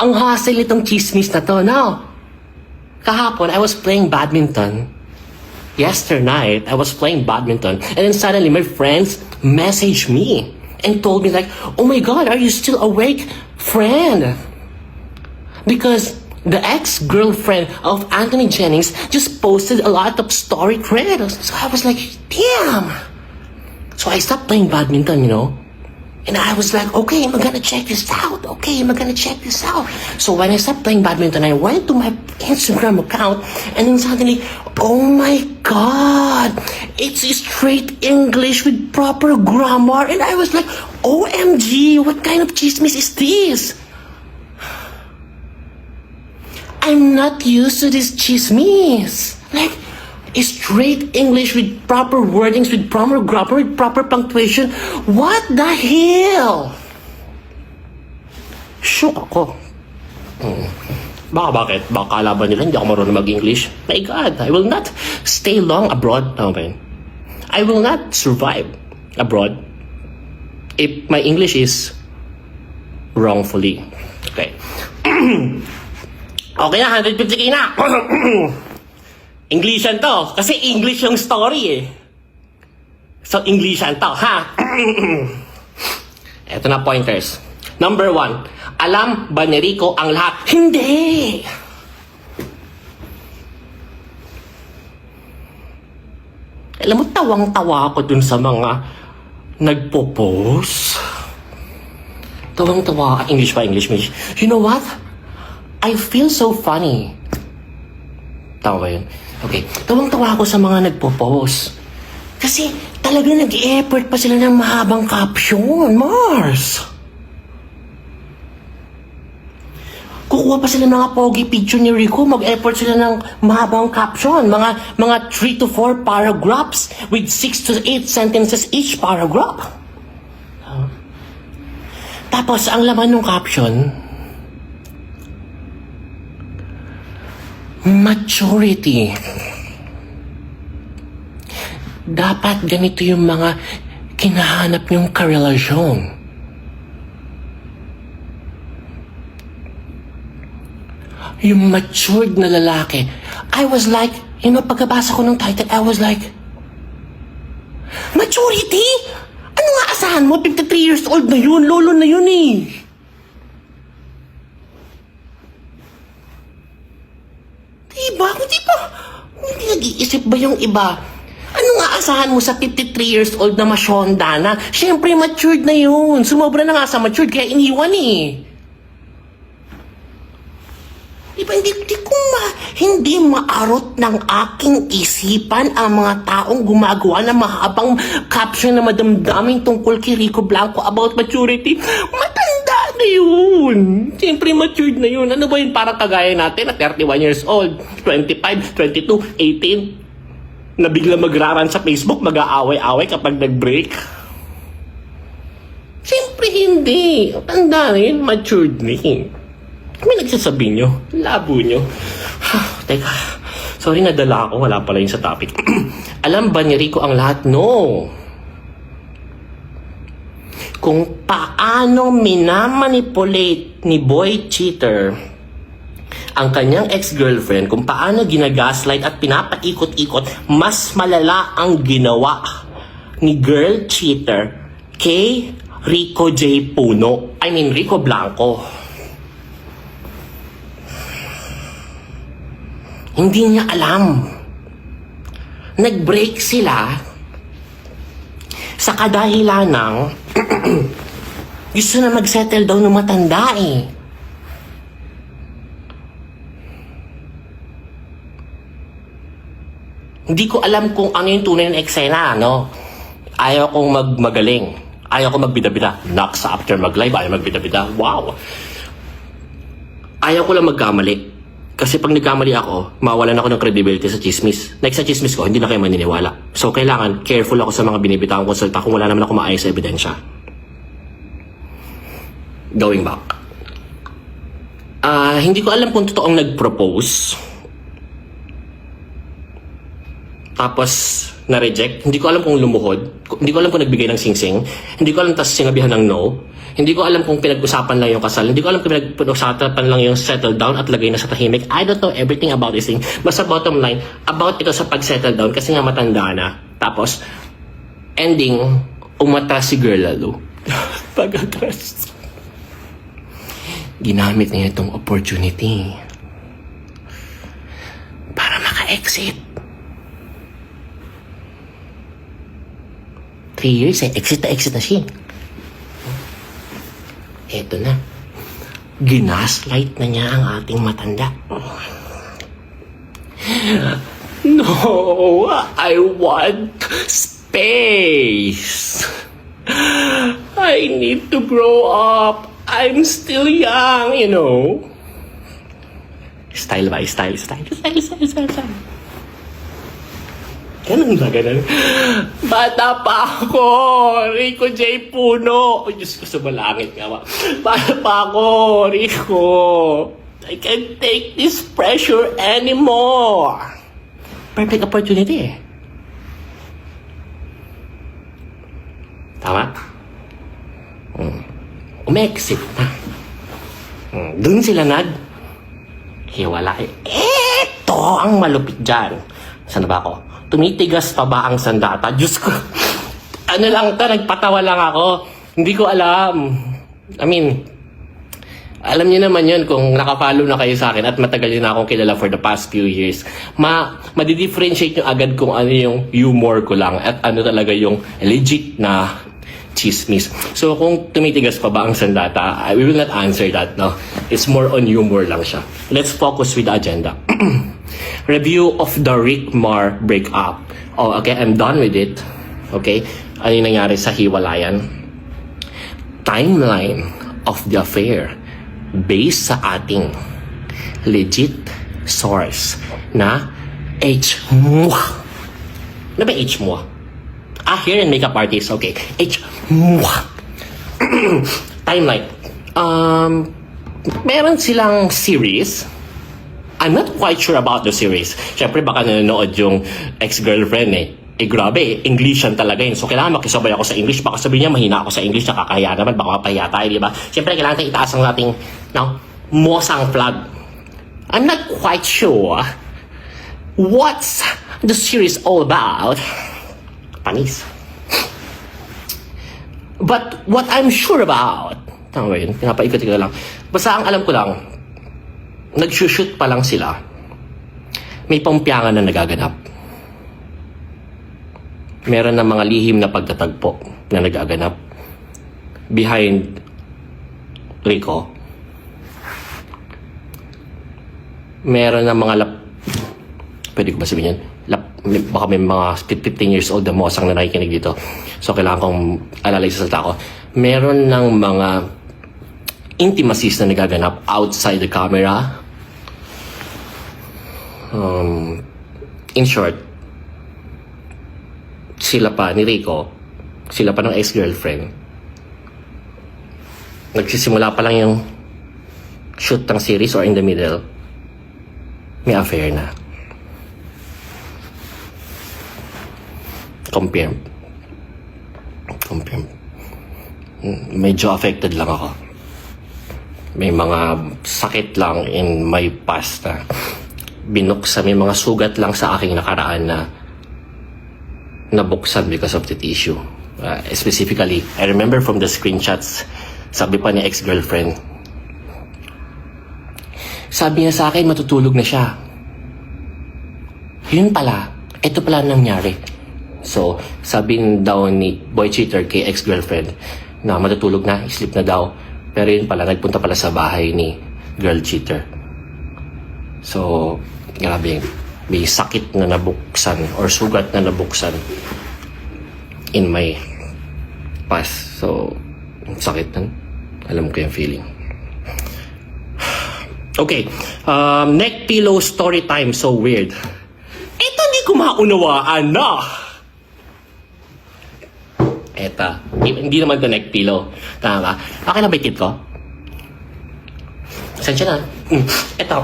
Ang hustle itong chismis na to, no? Kahapon, I was playing badminton. Yesterday night, I was playing badminton. And then suddenly, my friends messaged me and told me like, "Oh my God, are you still awake, friend?" Because the ex-girlfriend of Anthony Jennings just posted a lot of story credits. So I was like, damn. So I stopped playing badminton, you know. And I was like, okay, I'm gonna check this out. So when I stopped playing badminton, I went to my Instagram account and then suddenly, oh my God, it's straight English with proper grammar. And I was like, OMG, what kind of chismis is this? I'm not used to this chismis. Like, straight English with proper wordings, with proper grammar, with proper punctuation. What the hell? Shook ako. Bakit? Baka kalaban nila, hindi ako marunong mag-English. My God, I will not stay long abroad. Okay. I will not survive abroad if my English is wrongfully. Okay. Okay na, 150k na. Englishan to. Kasi English yung story eh. So, Englishan to, ha? Eto na pointers. Number 1. Alam ba ni Rico ang lahat? Hindi! Alam mo, tawang-tawa ako dun sa mga nagpo-post. Tawang-tawa. English. You know what? I feel so funny. Tama ba yun? Okay. Tawang-tawa ako sa mga nagpo-post. Kasi talaga nag-effort pa sila ng mahabang caption, Mars. Kukuha pa sila ng mga pogi picture ni Rico, mag-effort sila ng mahabang caption. Mga 3 to 4 paragraphs with 6 to 8 sentences each paragraph. Tapos, ang laman ng caption, maturity. Dapat ganito yung mga kinahanap yung karelasyon. Yung matured na lalaki. I was like, you know, pagkabasa ko ng title, I was like, maturity? Ano nga asahan mo? 53 years old na yun. Lolo na yun eh. Diba? Hindi nag-iisip ba yung iba? Ano nga asahan mo sa 53 years old na masyonda na? Siyempre, matured na yun. Sumobra na nga sa matured, kaya iniwan eh. Diba, hindi maarot ng aking isipan ang mga taong gumagawa ng mahabang caption na madamdaming tungkol kay Rico Blanco about maturity. Matanda na yun. Siyempre, matured na yun. Ano ba yun? Parang kagaya natin na 31 years old, 25, 22, 18, na bigla magraran sa Facebook, mag-aaway-away kapag nag-break. Siyempre, hindi. Tanda na yun, matured na yun. May nagsasabi nyo, labo nyo. Teka, sorry nadala ako, wala pala yun sa topic. Alam ba ni Rico ang lahat? No. Kung paano minamanipulate ni Boy Cheater ang kanyang ex-girlfriend, kung paano ginagaslight at pinapaikot-ikot, mas malala ang ginawa ni Girl Cheater kay Rico J. Puno. I mean, Rico Blanco. Hindi niya alam. Nag-break sila sa kadahilan ng gusto na mag-settle daw ng matanda eh. Hindi ko alam kung ano yung tunay ng eksena, no? Ayaw kong magaling. Ayaw kong magbida-bida. Knocks after mag-live, ayaw magbida-bida. Wow! Ayaw ko lang magkamali. Kasi pag nagkamali ako, mawalan ako ng credibility sa chismis. Like sa chismis ko, hindi na kayo maniniwala. So, kailangan careful ako sa mga binibitang konsulta kung wala naman ako maayos sa ebidensya. Going back. Hindi ko alam kung totoong nag-propose. Tapos, na-reject. Hindi ko alam kung lumuhod. Hindi ko alam kung nagbigay ng sing-sing. Hindi ko alam tas sinabihan ng no. Hindi ko alam kung pinag-usapan lang yung kasal. Hindi ko alam kung pinag-usapan lang yung settle down at lagay na sa tahimik. I don't know everything about this thing. Basta bottom line, about ito sa pag-settle down kasi nga matanda na. Tapos, ending, umatras si girl lalo. Pag-atras. Ginamit niya itong opportunity para maka-exit. 3 years exit na siya. Eto na. Ginaslight na niya ang ating matanda. No, I want space. I need to grow up. I'm still young, you know. Style by style. Ganun ba, ganun? Bata pa ako! Rico J. Puno! Oh, Diyos ko, sumalangit nga ba? Bata pa ako, Rico! I can't take this pressure anymore! Perfect opportunity eh. Tama? Umexit na. Doon sila hiwalay. Eto ang malupit dyan. Saan ba ako? Tumitigas pa ba ang sandata? Diyos ko. Ano lang to, nagpatawa lang ako. Hindi ko alam. I mean, alam niyo naman yun kung nakafollow na kayo sa akin at matagal yun na akong kilala for the past few years. Madidifferentiate nyo agad kung ano yung humor ko lang at ano talaga yung legit na chismis. So kung tumitigas pa ba ang sandata, we will not answer that, no? It's more on humor lang siya. Let's focus with the agenda. Review of the Rick Mar breakup. Oh, okay, I'm done with it. Okay, ano yung nangyari sa hiwalayan? Timeline of the affair based sa ating legit source na H-MUA. Ano ba H-MUA? Hair and makeup artist. Okay, H-MUA. Timeline. Meron silang series. I'm not quite sure about the series. Siyempre, baka nanonood yung ex-girlfriend eh. Grabe, Englishan talaga yun. So, kailangan makisabay ako sa English. Baka sabihin niya, mahina ako sa English, nakakahiya naman, baka mapahiya tayo, di ba? Siyempre, kailangan tayo itaas ang ating, mosang flag. I'm not quite sure what's the series all about. Panis. But what I'm sure about, tama ba yun? Pinapaikot-ikot lang. Basta ang alam ko lang, nag-shoot pa lang sila, may pampyangan na nagaganap. Meron na mga lihim na pagtatagpo na nagaganap behind Rico. Meron na mga pwede ko ba sabihin yan? Baka may mga 15 years old na mosang na nakikinig dito. So kailangan kong alalay sa salita ko. Meron ng mga intimacies na nagaganap outside the camera. In short, sila pa ni Rico, sila pa ng ex-girlfriend. Nagsisimula pa lang yung shoot ng series or in the middle, may affair na. Confirm. Medyo affected lang ako. May mga sakit lang in my past na binuksan, may mga sugat lang sa aking nakaraan na nabuksan because of the issue. Specifically, I remember from the screenshots, sabi pa ni ex-girlfriend, sabi niya sa akin, matutulog na siya. Yun pala, ito pala nangyari. So, sabi daw ni boy cheater kay ex-girlfriend na matutulog na, sleep na daw. Pero yun pala, nagpunta pala sa bahay ni girl cheater. So, grabe, may sakit na nabuksan or sugat na nabuksan in my past. So, sakit nun. Alam ko yung feeling. Okay, neck pillow story time. So weird. Ito hindi ko maunawaan na. Eta, hindi naman to neck pillow. Tama ba? Okay na ba yung tip ko? Saan siya na? Ito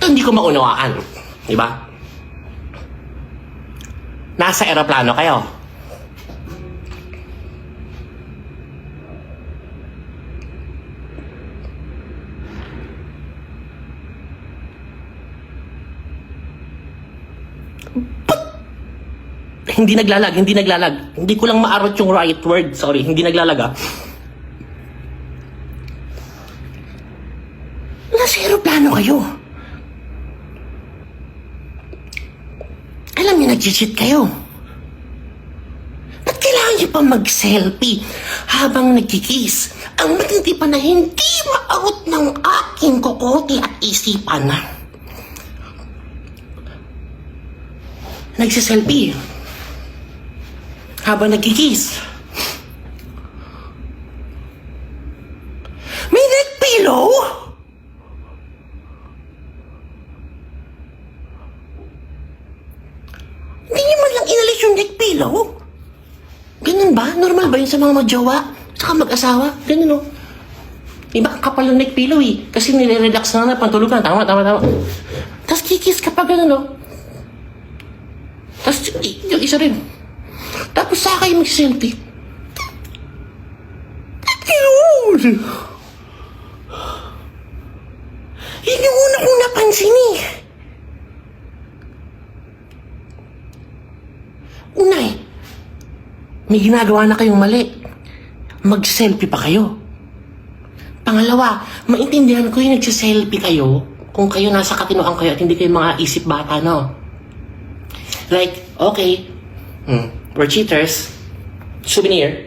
hindi ko maunawaan. Diba? Nasa aeroplano kayo. Hindi naglalag, hindi naglalag. Hindi ko lang maarot yung right word. Sorry, hindi naglalag ah. Nasa aeroplano kayo. Alam niyo, nag-cheat kayo. Ba't kailangan niyo pa mag-selfie habang nagkikiss? Ang matindi pa na hindi maarot ng aking kokote at isipan. Nagsiselfie habang nagkikiss. May neck pillow? Hindi niyo man lang inalis yung neck pillow? Ganun ba? Normal ba yun sa mga magjowa? Saka mag-asawa? Ganun o. Iba ang kapal ng neck pillow eh. Kasi nire-relax na pantulog na. Tama. Tapos kikis ka pa ganun o. Tapos yung isa rin. Tapos saka kayo mag-selfie. Cute! Yun yung una kong napansin eh. Una eh, may ginagawa na kayong mali. Mag-selfie pa kayo. Pangalawa, maintindihan ko yung nagsiselfie kayo kung kayo nasa katinoan kayo at hindi kayo mga isip bata, no? Like, okay, we're cheaters. Souvenir.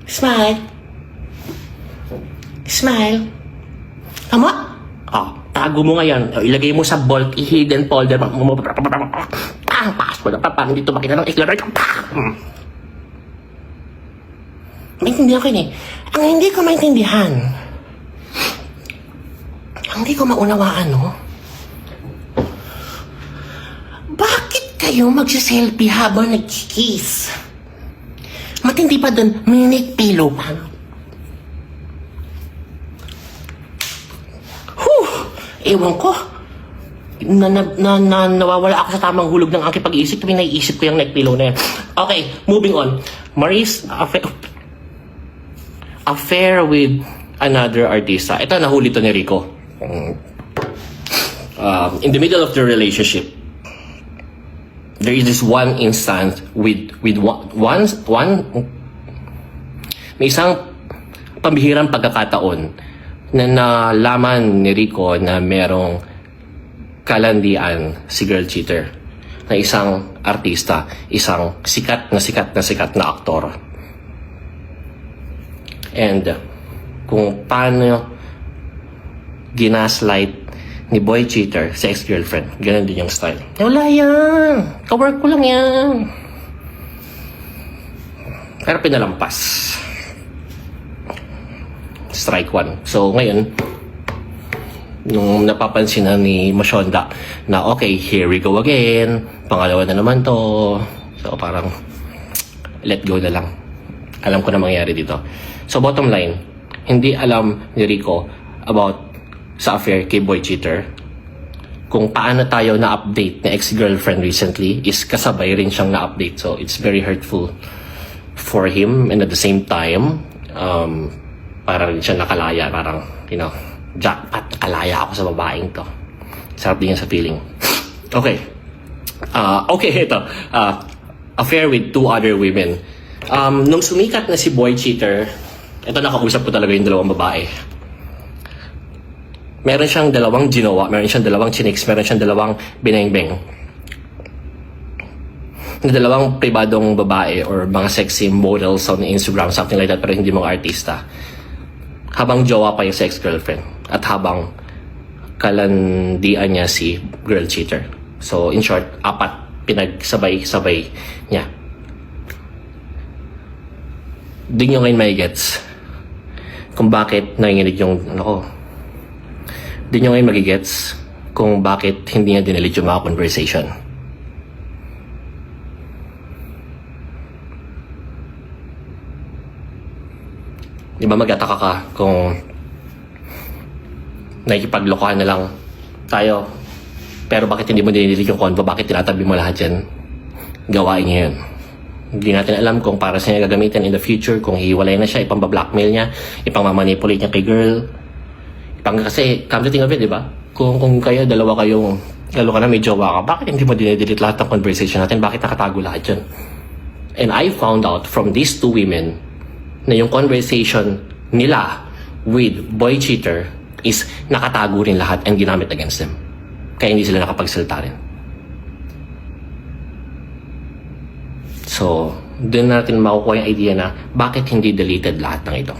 Smile. Smile. Tama? Oh, tago mo ngayon. Ilagay mo sa bulk, hidden folder. Passport. Dito makita ng iklar. Maintindihan ko yun eh. Ang hindi ko maintindihan, ang hindi ko maunawaan, no? Bakit kayo magsiselfie habang nagkikiss? Matindi pa dun, may neck pillow pa. Ewan ko. Nawawala ako sa tamang hulog ng aking pag-iisip. Tuwing naiisip ko yung neck pillow na yan. Okay, moving on. Maurice, affair with another artista. Ito, nahuli to ni Rico. In the middle of the relationship, there is this one instance with one may isang pambihirang pagkakataon na nalaman ni Rico na merong kalandian si girl cheater na isang artista, isang sikat na aktor. And kung paano ginaslight ni boy cheater sa ex-girlfriend, ganun din yung style. Wala yan, kawork ko lang yan. Pero pinalampas. Strike one. So ngayon, nung napapansin na ni Mashonda na okay, here we go again, pangalawa na naman to, so parang let go na lang. Alam ko na mangyari dito. So bottom line, hindi alam ni Rico about sa affair kay boy cheater. Kung paano tayo na-update na ex-girlfriend recently is kasabay rin siyang na-update. So it's very hurtful for him, and at the same time parang siya nakalaya, parang, you know, jackpot, kalaya ako sa babaeng to. Sarap din yan sa feeling. Okay. Okay, ito. Affair with two other women. Nung sumikat na si boy cheater, ito nakausap ko talaga yung dalawang babae. Meron siyang dalawang ginawa, meron siyang dalawang chiniks, meron siyang dalawang binengbeng. Dalawang pribadong babae or mga sexy models on Instagram, something like that, pero hindi mga artista. Habang jowa pa yung ex-girlfriend at habang kalandian niya si girl cheater. So, in short, 4 pinagsabay-sabay niya. Di nyo ngayon may gets kung bakit nanginginig yung di nyo ngayon magigets kung bakit hindi niya dinilit yung mga conversation. Di ba magtataka ka kung nakikipaglokohan na lang tayo, pero bakit hindi mo dinilit yung convo? Bakit tinatabi mo lahat yan? Gawain niya yun. Hindi natin alam kung para sa niya gagamitin in the future, kung hiwalay na siya, ipang-blackmail niya, ipang-manipulate niya kay girl. Kasi, come to think of it, di ba? Kung kayo, dalawa kayong Lalo ka na may jowa ka, bakit hindi mo dinedelete lahat ng conversation natin? Bakit nakatago lahat dyan? And I found out from these two women na yung conversation nila with boy cheater is nakatago rin lahat and ginamit against them. Kaya hindi sila nakapagsalita rin. So, doon natin makukuha yung idea na bakit hindi deleted lahat ng ito.